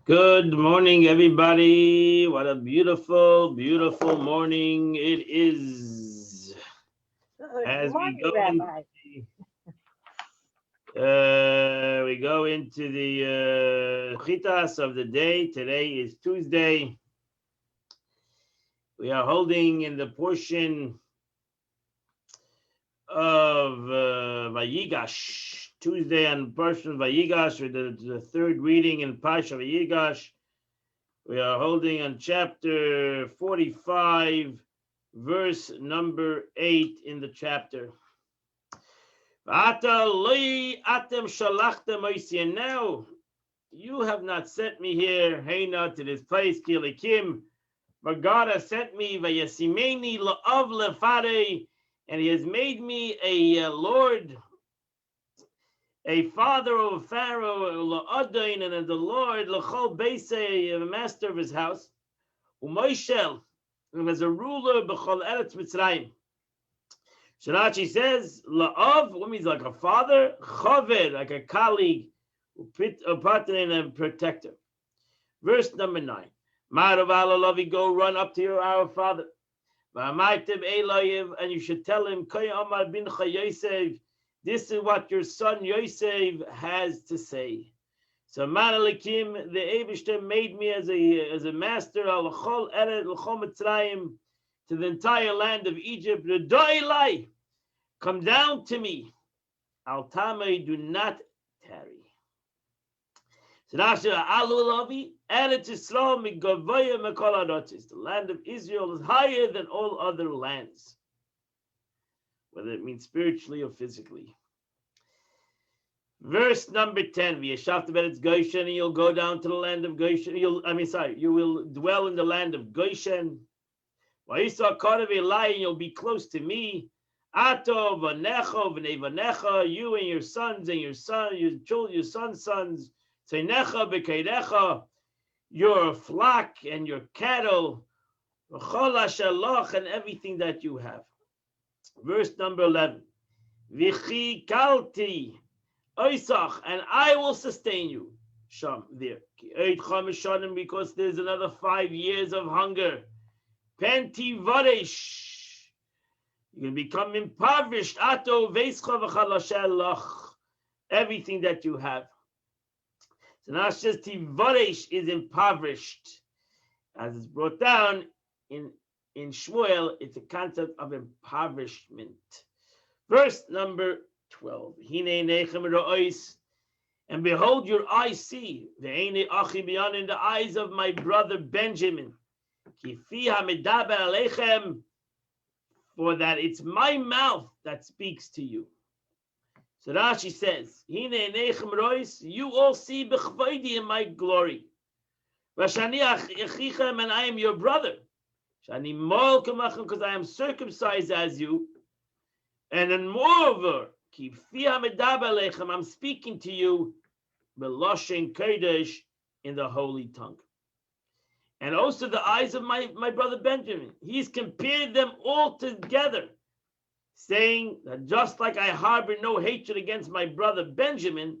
Good morning, everybody. What a beautiful, beautiful morning it is. Good As morning, Rabbi. we go into the chitas of the day. Today is Tuesday. We are holding in the portion of Vayigash. Tuesday on portion of Vayigash, or the third reading in Parsha Vayigash. We are holding on chapter 45, verse number 8 in the chapter. And now you have not sent me here, Heina, to this place, Kilikim, but God has sent me, Vayasimeni la'av lefare, and He has made me a Lord, a father of Pharaoh, la'adain, and the Lord, la'chol beisei, a master of his house. Umoishel, and as a ruler, b'chol eretz Mitzrayim. Shirachi says, la'av, what means like a father, chaved, like a colleague, a partner and a protector. Verse number 9. Ma'arav alalavi, go run up to our father. V'amaytev eloyev, and you should tell him, Kay Amar bincha Yosef, this is what your son Yosef has to say. So Manalikim, the Eibishter made me as a master al-Chol Eret l'Chol Mitzrayim, to the entire land of Egypt. Redoilai, come down to me. Al Tamei, do not tarry. So Rasha Alulavi, Eretz Yisrael migavoya mekol arotzis. The land of Israel is higher than all other lands, whether it means spiritually or physically. Verse number 10, V'yashavta beretz Goshen, and you'll go down to the land of Goshen. You will dwell in the land of Goshen. V'yisa karev elai, and you'll be close to me. Ato v'necha v'nei v'necha, you and your sons and your children, your sons' sons. Teinecha b'keirecha, your flock and your cattle. V'chol ashalach, and everything that you have. Verse number 11, V'chikalti Oisach, and I will sustain you. Sham, there. Because there's another 5 years of hunger. Penti varesh. You're going to become impoverished. Ato veischa v'chalashelach. Everything that you have. So now it says tivaresh is impoverished. As it's brought down in Shmuel, it's a concept of impoverishment. Verse number 12. And behold, your eyes see. In the eyes of my brother Benjamin. For that it's my mouth that speaks to you. So Rashi says, you all see in my glory. And I am your brother. Because I am circumcised as you. And then moreover, I'm speaking to you Beloshen Kodesh, in the holy tongue. And also the eyes of my brother Benjamin. He's compared them all together, saying that just like I harbor no hatred against my brother Benjamin,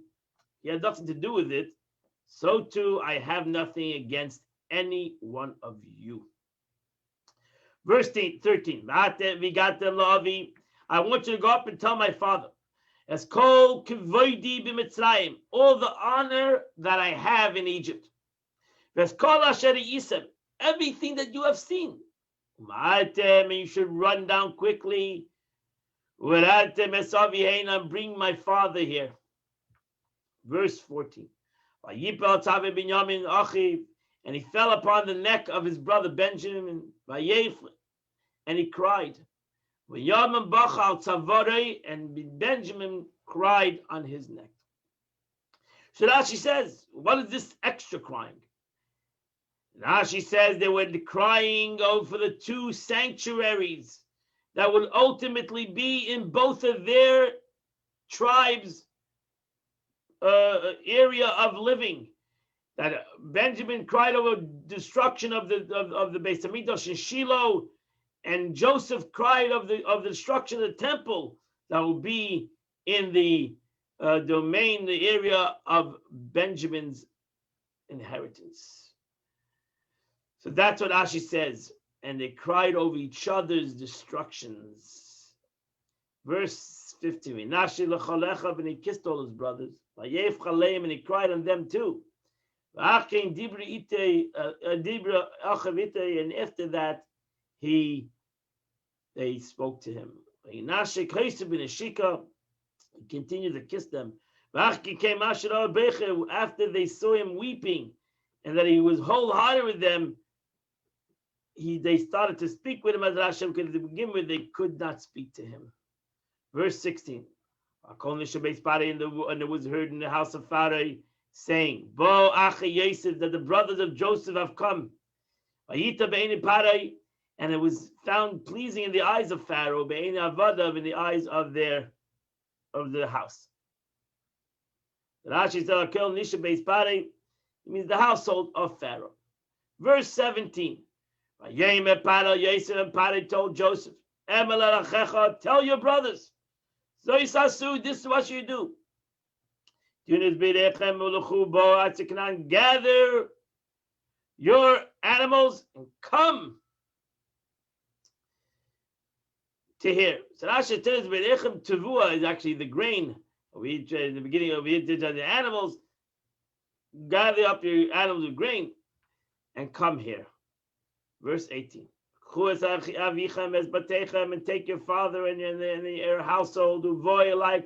he had nothing to do with it, so too I have nothing against any one of you. Verse 13. I want you to go up and tell my father, as kol kvoidi b'Mitzrayim, all the honor that I have in Egypt, as kol asher yisem, everything that you have seen, and you should run down quickly, and bring my father here. Verse 14. And he fell upon the neck of his brother Benjamin, and he cried. And Benjamin cried on his neck. So Rashi says, what is this extra crying? Rashi says they were crying over the two sanctuaries that would ultimately be in both of their tribes' area of living. That Benjamin cried over destruction of the Beis Hamikdash in Shiloh, and Joseph cried of the destruction of the temple that will be in the domain, the area of Benjamin's inheritance. So that's what Rashi says. And they cried over each other's destructions. Verse 15. Nashi lechalecha, and he kissed all his brothers. Vayef chaleim, and he cried on them too. V'achein dibra achav itay, and after that they spoke to him. Nashi kaisib in Ashika, he continued to kiss them. After they saw him weeping and that he was wholehearted with them, they started to speak with him as Hashem, because to begin with they could not speak to him. Verse 16. And it was heard in the house of Pharaoh saying, Bo Achi Yosef, that the brothers of Joseph have come. And it was found pleasing in the eyes of Pharaoh, in the eyes of the house. Rashi said, it means the household of Pharaoh. Verse 17. Yosef, and Pharaoh told Joseph, tell your brothers, this is what you do. Gather your animals and come to here. So Rashi tells Berechem Tavua is actually the grain. We eat in the beginning of the animals. Gather up your animals with grain and come here. Verse 18. And take your father and your household.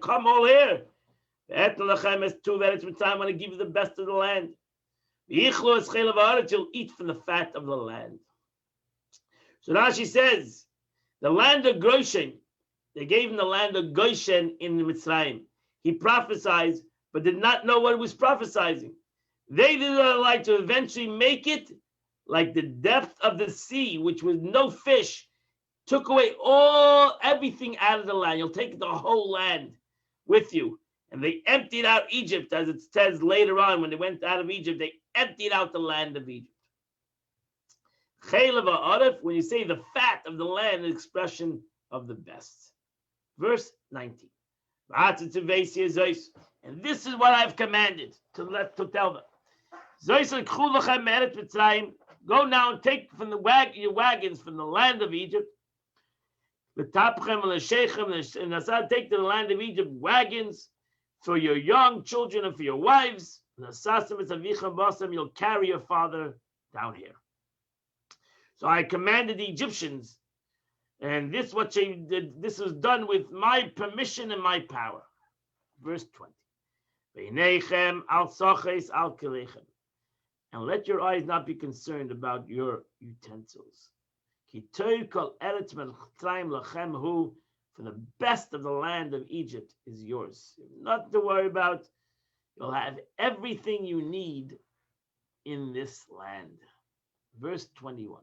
Come all here. I'm going to give you the best of the land. You'll eat from the fat of the land. So now she says, the land of Goshen, they gave him the land of Goshen in the Mitzrayim. He prophesied, but did not know what he was prophesying. They did not like to eventually make it like the depth of the sea, which was no fish, took away everything out of the land. You'll take the whole land with you. And they emptied out Egypt, as it says later on, when they went out of Egypt, they emptied out the land of Egypt. When you say the fat of the land, an expression of the best. Verse 19. And this is what I've commanded to tell them. Go now and take from your wagons from the land of Egypt. Take to the land of Egypt wagons for your young children and for your wives. You'll carry your father down here. So I commanded the Egyptians, and this what they did. This was done with my permission and my power. Verse 20. And let your eyes not be concerned about your utensils. For the best of the land of Egypt is yours. Nothing to worry about. You'll have everything you need in this land. Verse 21.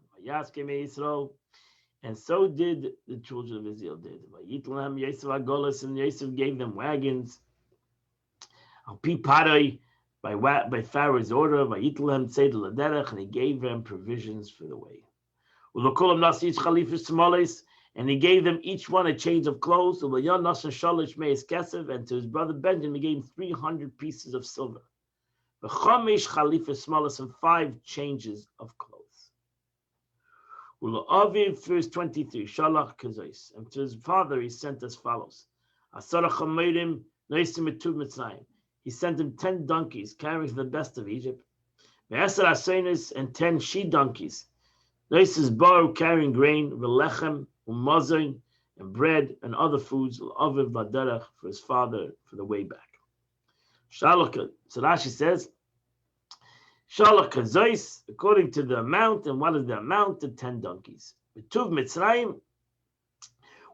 And so did the children of Israel did. And Yosef gave them wagons. By Pharaoh's order, and he gave them provisions for the way. And he gave them each one a change of clothes. And to his brother Benjamin, he gave him 300 pieces of silver. And 5 changes of clothes. Verse 23. And to his father he sent as follows. He sent him 10 donkeys carrying the best of Egypt, and 10 she donkeys. Noises bar carrying grain, velechem, umazon, and bread and other foods, for his father for the way back. Shalaka. So Rashi says, Shalaka zois, according to the amount, and what is the amount? The 10 donkeys. Betuv Mitzrayim,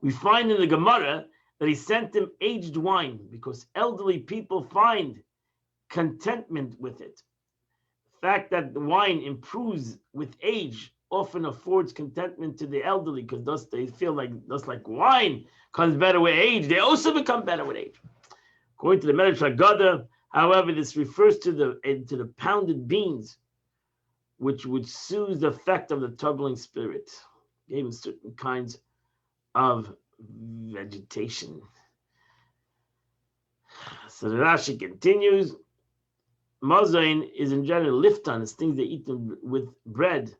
we find in the Gemara that he sent them aged wine because elderly people find contentment with it. The fact that the wine improves with age often affords contentment to the elderly because thus they feel like wine comes better with age. They also become better with age. According to the Medrash Haggadah, however, this refers to the pounded beans, which would soothe the effect of the troubling spirit. Gave him certain kinds of vegetation. So the Rashi continues. Mazain is in general liftan, it's things they eat them with bread,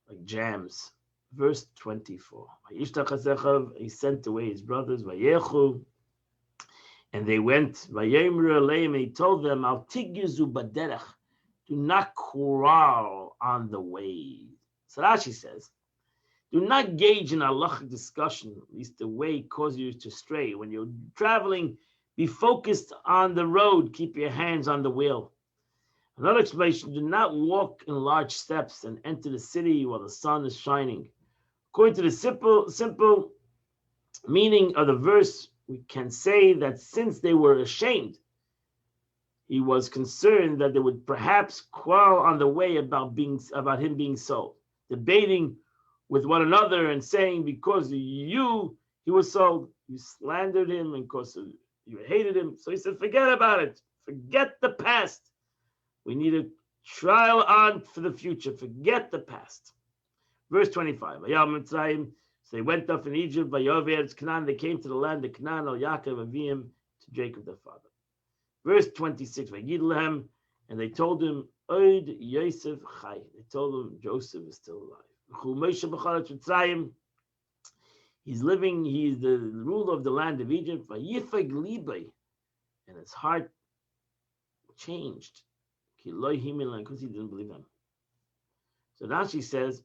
like jams. Verse 24. He sent away his brothers, Vayechu, and they went, Vayemru Aleim, and he told them, Al tigizu baderech, do not quarrel on the way. So Rashi says, do not gauge in halachic discussion, at least the way causes you to stray. When you're traveling, be focused on the road, keep your hands on the wheel. Another explanation, do not walk in large steps and enter the city while the sun is shining. According to the simple meaning of the verse, we can say that since they were ashamed, he was concerned that they would perhaps quarrel on the way about him being sold, debating with one another and saying, because of you, he was sold. You slandered him, and because you hated him. So he said, forget about it. Forget the past. We need a trial on for the future. Forget the past. Verse 25. So they went up in Egypt, by Yovetz Canaan. They came to the land of Canaan, al Yaakov Avim, to Jacob their father. Verse 26. And they told him, Oid Yosef Chai. They told him Joseph is still alive. He's living, he's the ruler of the land of Egypt. And his heart changed. Because he didn't believe them. So Rashi says,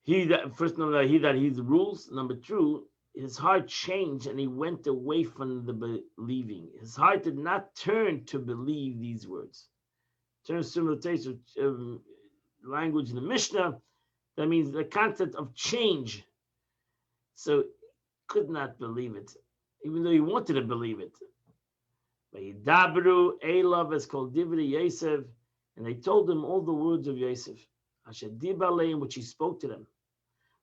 he that he the rules. Number two, his heart changed and he went away from the believing. His heart did not turn to believe these words. Turn similar to language in the Mishnah, that means the concept of change. So could not believe it, even though he wanted to believe it. Vayidabru Elav is called Divri Yosef, and they told him all the words of Yosef, Asher Dibaleim, which he spoke to them.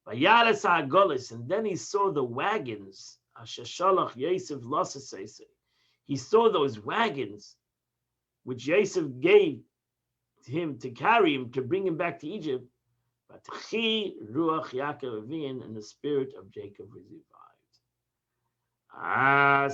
Vayares HaGolis, and then he saw the wagons. Asher Shalach Yosef Lasasese. He saw those wagons which Yosef gave him to carry him, to bring him back to Egypt. But Ruach Yaakov Avin, and the spirit of Jacob was revived.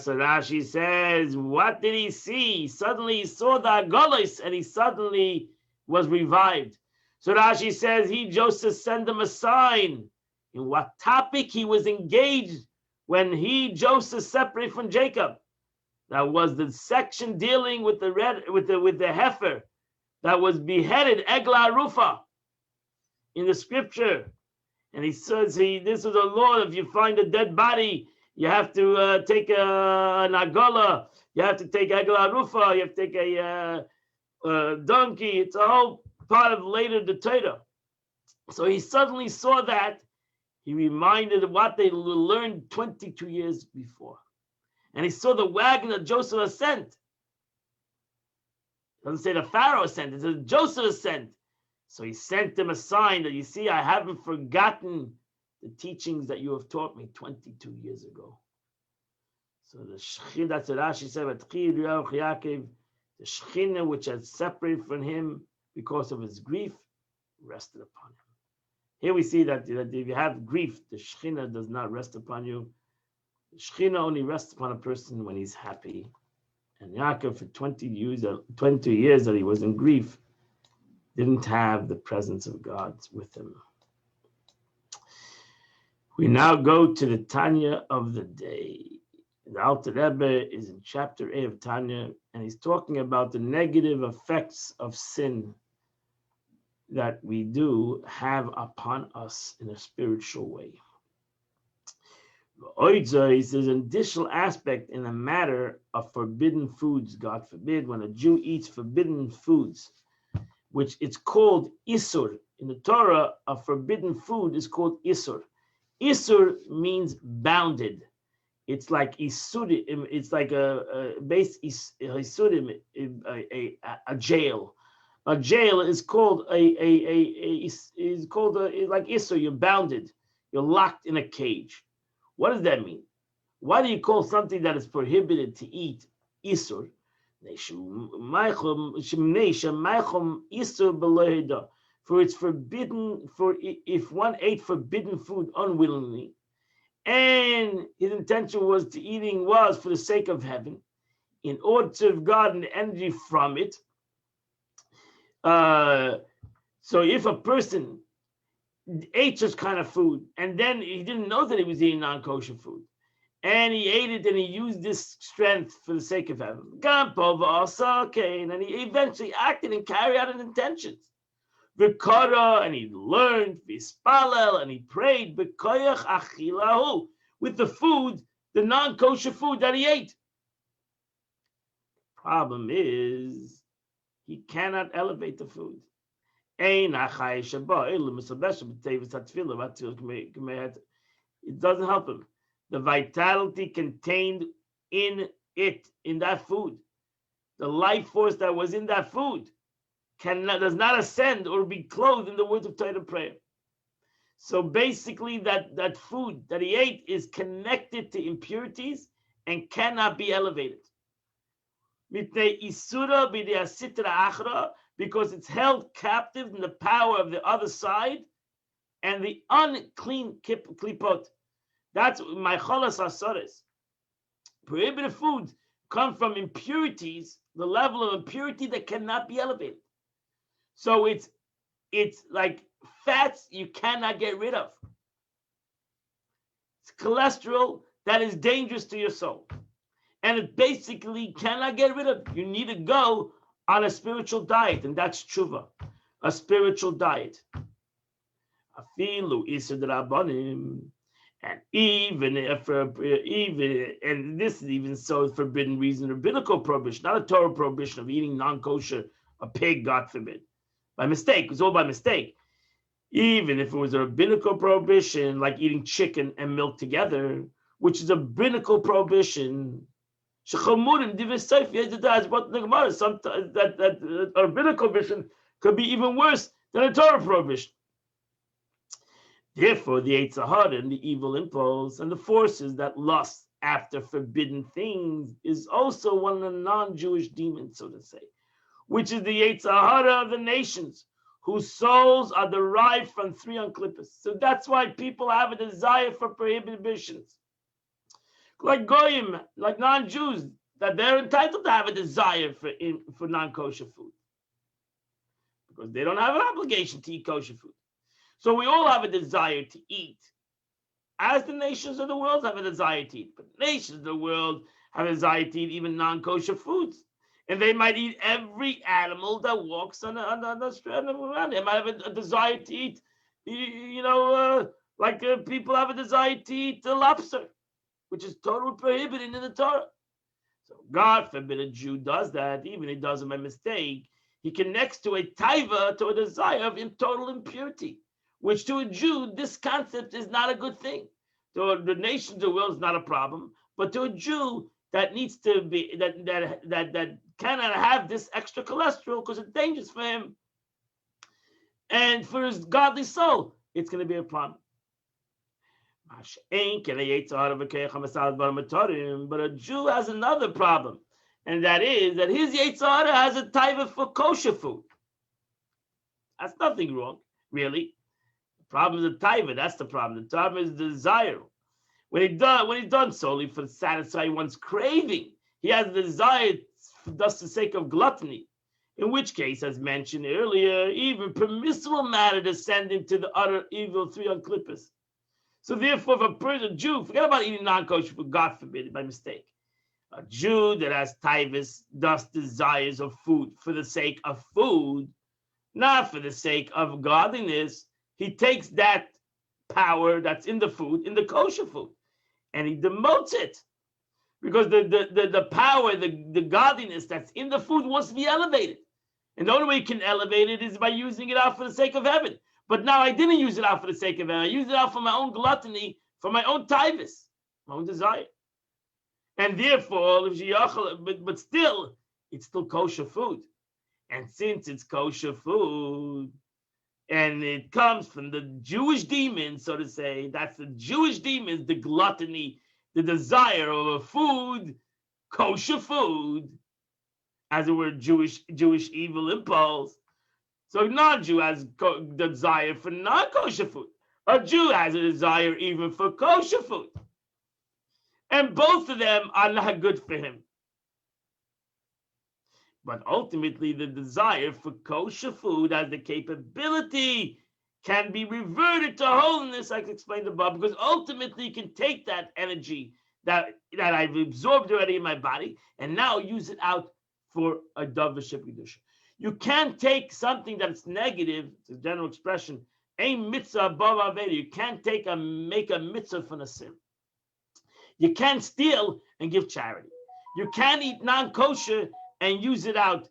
So Rashi says, what did he see? Suddenly he saw the Agolis, and he suddenly was revived. So Rashi says, Joseph, sent him a sign. In what topic he was engaged when Joseph, separated from Jacob. That was the section dealing with the heifer that was beheaded, Eglah Rufa, in the scripture. And he says, this is a law, if you find a dead body, you have to take an agola, you have to take Eglah Rufa, you have to take a donkey. It's a whole part of later the Torah. So he suddenly saw that. He reminded of what they learned 22 years before. And he saw the wagon that Joseph had sent. It doesn't say the Pharaoh sent, it says Joseph sent. So he sent him a sign that, you see, I haven't forgotten the teachings that you have taught me 22 years ago. So the Shekhinah, that's what Rashi said, the Shekhinah which had separated from him because of his grief, rested upon him. Here we see that if you have grief, the Shekhinah does not rest upon you. The Shekhinah only rests upon a person when he's happy. And Yaakov, for 22 years that he was in grief, didn't have the presence of God with him. We now go to the Tanya of the day. The Alter Rebbe is in chapter 8 of Tanya, and he's talking about the negative effects of sin that we do have upon us in a spiritual way. There's an additional aspect in the matter of forbidden foods. God forbid, when a Jew eats forbidden foods, which it's called Isur. In the Torah, a forbidden food is called Isur. Isur means bounded. It's like Isurim. It's like a base Isurim, a jail. A jail is called like Isur. You're bounded. You're locked in a cage. What does that mean? Why do you call something that is prohibited to eat Isur? For it's forbidden, for if one ate forbidden food unwillingly, and his intention was for the sake of heaven, in order to have gotten energy from it. So if a person ate such kind of food and then he didn't know that he was eating non-kosher food, and he ate it and he used this strength for the sake of heaven, and he eventually acted and carried out his intentions. V'kara, and he learned, v'spalel, and he prayed, b'koyach achilahu, with the food, the non-kosher food that he ate. Problem is, he cannot elevate the food. It doesn't help him. The vitality contained in it, in that food, the life force that was in that food, does not ascend or be clothed in the words of Torah prayer. So basically, that food that he ate is connected to impurities and cannot be elevated. Because it's held captive in the power of the other side and the unclean klipot. That's my cholas asares. Prohibited food come from impurities, the level of impurity that cannot be elevated. So it's like fats you cannot get rid of. It's cholesterol that is dangerous to your soul. And it basically cannot get rid of. You need to go on a spiritual diet, and that's tshuva, a spiritual diet. Afilu isur d'rabbanim, and even this is even so forbidden reason, rabbinical prohibition, not a Torah prohibition of eating non-kosher, a pig, God forbid, by mistake. It was all by mistake. Even if it was a rabbinical prohibition, like eating chicken and milk together, which is a rabbinical prohibition. Sometimes that a rabbinical prohibition could be even worse than a Torah prohibition. Therefore, the Yetzer Hara and the evil impulse and the forces that lust after forbidden things is also one of the non-Jewish demons, so to say, which is the Yetzer Hara of the nations, whose souls are derived from three unclippers. So that's why people have a desire for prohibitions. Like Goyim, like non-Jews, that they're entitled to have a desire for non-kosher food. Because they don't have an obligation to eat kosher food. So we all have a desire to eat. As the nations of the world have a desire to eat. But the nations of the world have a desire to eat even non-kosher foods. And they might eat every animal that walks on the strand around. They might have a desire to eat, people have a desire to eat the lobster, which is totally prohibited in the Torah. So God forbid a Jew does that, even if he does it by mistake. He connects to a taiva, to a desire of total impurity, which to a Jew, this concept is not a good thing. To the nations of the world is not a problem, but to a Jew that needs to be, that cannot have this extra cholesterol because it's dangerous for him. And for his godly soul, it's going to be a problem. But a Jew has another problem, and that is that his Yetzer Hara has a taiva for kosher food. That's nothing wrong, really. The problem is the taiva. That's the problem. The problem is the desire. When he's done solely for to satisfy one's craving, he has the desire thus the sake of gluttony. In which case, as mentioned earlier, even permissible matter descend into the utter evil three unclippers. So therefore, if a person, Jew, forget about eating non-kosher food, God forbid, by mistake. A Jew that has taivas, thus desires of food for the sake of food, not for the sake of godliness, he takes that power that's in the food, in the kosher food, and he demotes it. Because the power, the godliness that's in the food wants to be elevated. And the only way you can elevate it is by using it out for the sake of heaven. But now I didn't use it out for the sake of heaven. I used it out for my own gluttony, for my own taivas, my own desire. And therefore, but still, it's still kosher food. And since it's kosher food, and it comes from the Jewish demons, so to say, that's the Jewish demons, the gluttony, the desire of a food, kosher food, as it were, Jewish evil impulse. So a non-Jew has the desire for non-kosher food. A Jew has a desire even for kosher food. And both of them are not good for him. But ultimately, the desire for kosher food has the capability can be reverted to holiness, like explained above, because ultimately you can take that energy that I've absorbed already in my body and now use it out for a davar shebkedusha. You can't take something that's negative, it's a general expression, a mitzvah above aveda. You can't make a mitzvah from a sin. You can't steal and give charity. You can't eat non-kosher and use it out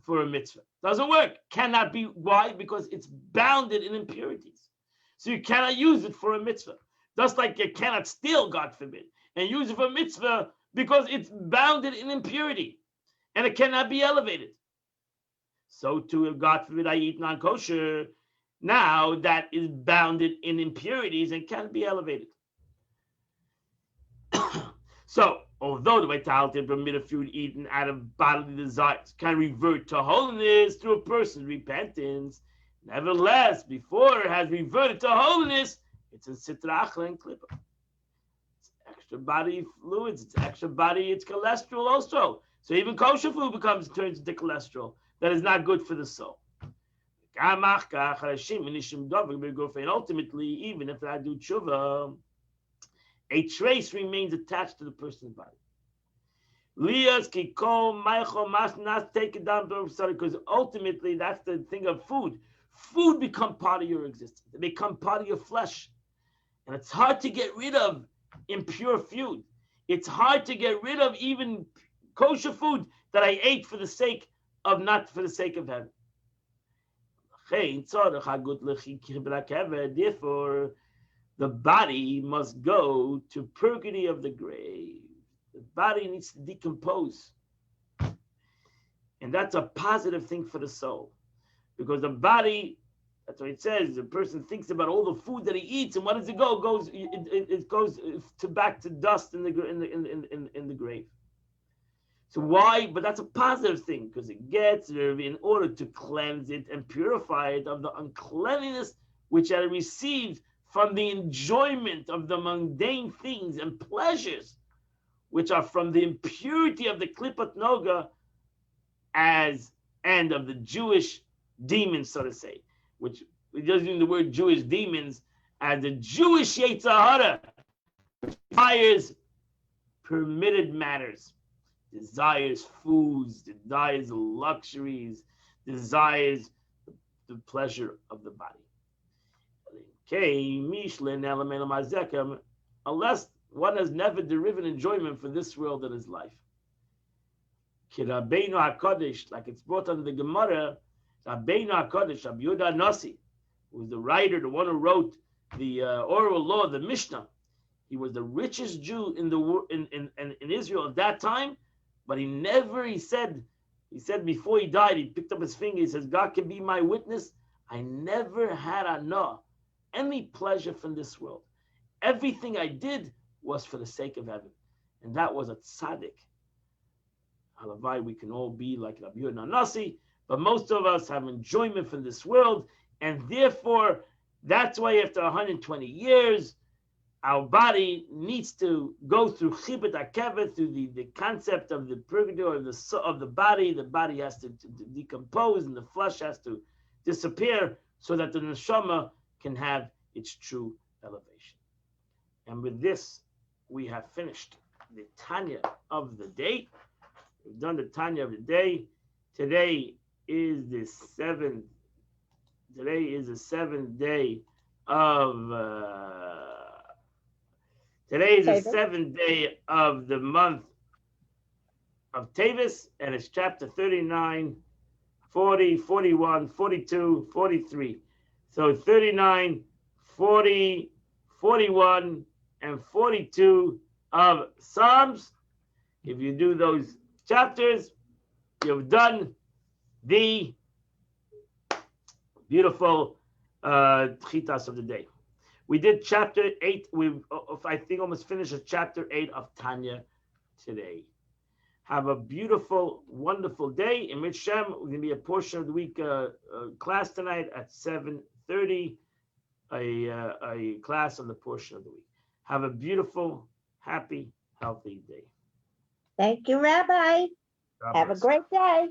for a mitzvah. Doesn't work. Cannot be. Why? Because it's bounded in impurities. So you cannot use it for a mitzvah. Just like you cannot steal, God forbid, and use it for a mitzvah because it's bounded in impurity and it cannot be elevated. So too, if God forbid I eat non-kosher, now that is bounded in impurities and can't be elevated. So, although the vitality of permitted food eaten out of bodily desires can revert to holiness through a person's repentance, nevertheless, before it has reverted to holiness, it's in sitra achla and klipa. It's extra body fluids, it's extra body, it's cholesterol also. So even kosher food turns into cholesterol that is not good for the soul. And ultimately, even if I do tshuva, a trace remains attached to the person's body. Take it down because ultimately that's the thing of food. Food become part of your existence. They become part of your flesh. And it's hard to get rid of impure food. It's hard to get rid of even kosher food that I ate for the sake of not for the sake of heaven. Therefore, the body must go to purgatory of the grave. The body needs to decompose. And that's a positive thing for the soul. Because the body, that's what it says, the person thinks about all the food that he eats, and what does it go? It goes back to dust in the grave. So why? But that's a positive thing, because it gets in order to cleanse it and purify it of the uncleanliness which it received from the enjoyment of the mundane things and pleasures, which are from the impurity of the Klipat Noga and of the Jewish demons, so to say, which we're just using the word Jewish demons as the Jewish Yetzer Hara, which desires permitted matters, desires foods, desires luxuries, desires the pleasure of the body. Unless one has never derived enjoyment for this world and his life. Like it's brought under the Gemara, Rabbeinu HaKadosh, Rabbi Yehuda Nasi, who was the writer, the one who wrote the oral law, the Mishnah. He was the richest Jew in Israel at that time, but he said before he died, he picked up his finger, he says, God can be my witness, I never had any pleasure from this world. Everything I did was for the sake of heaven. And that was a tzaddik. Halavai, we can all be like Rabbi Yehuda Nasi, but most of us have enjoyment from this world, and therefore, that's why after 120 years, our body needs to go through chibut hakevet, through the concept of the purgatory of the body. The body has to decompose, and the flesh has to disappear, so that the neshama can have its true elevation. And with this, we have finished the Tanya of the day. We've done the Tanya of the day. Today is the seventh day of the month of Tevis, and it's chapter 39, 40, 41, 42, 43. So 39, 40, 41, and 42 of Psalms. If you do those chapters, you've done the beautiful chitas of the day. We did chapter 8. We've, I think, almost finished chapter 8 of Tanya today. Have a beautiful, wonderful day. In Mitzvah, we're going to be a portion of the week class tonight at 7:30, a class on the portion of the week. Have a beautiful, happy, healthy day. Thank you, Rabbi. Have a great day.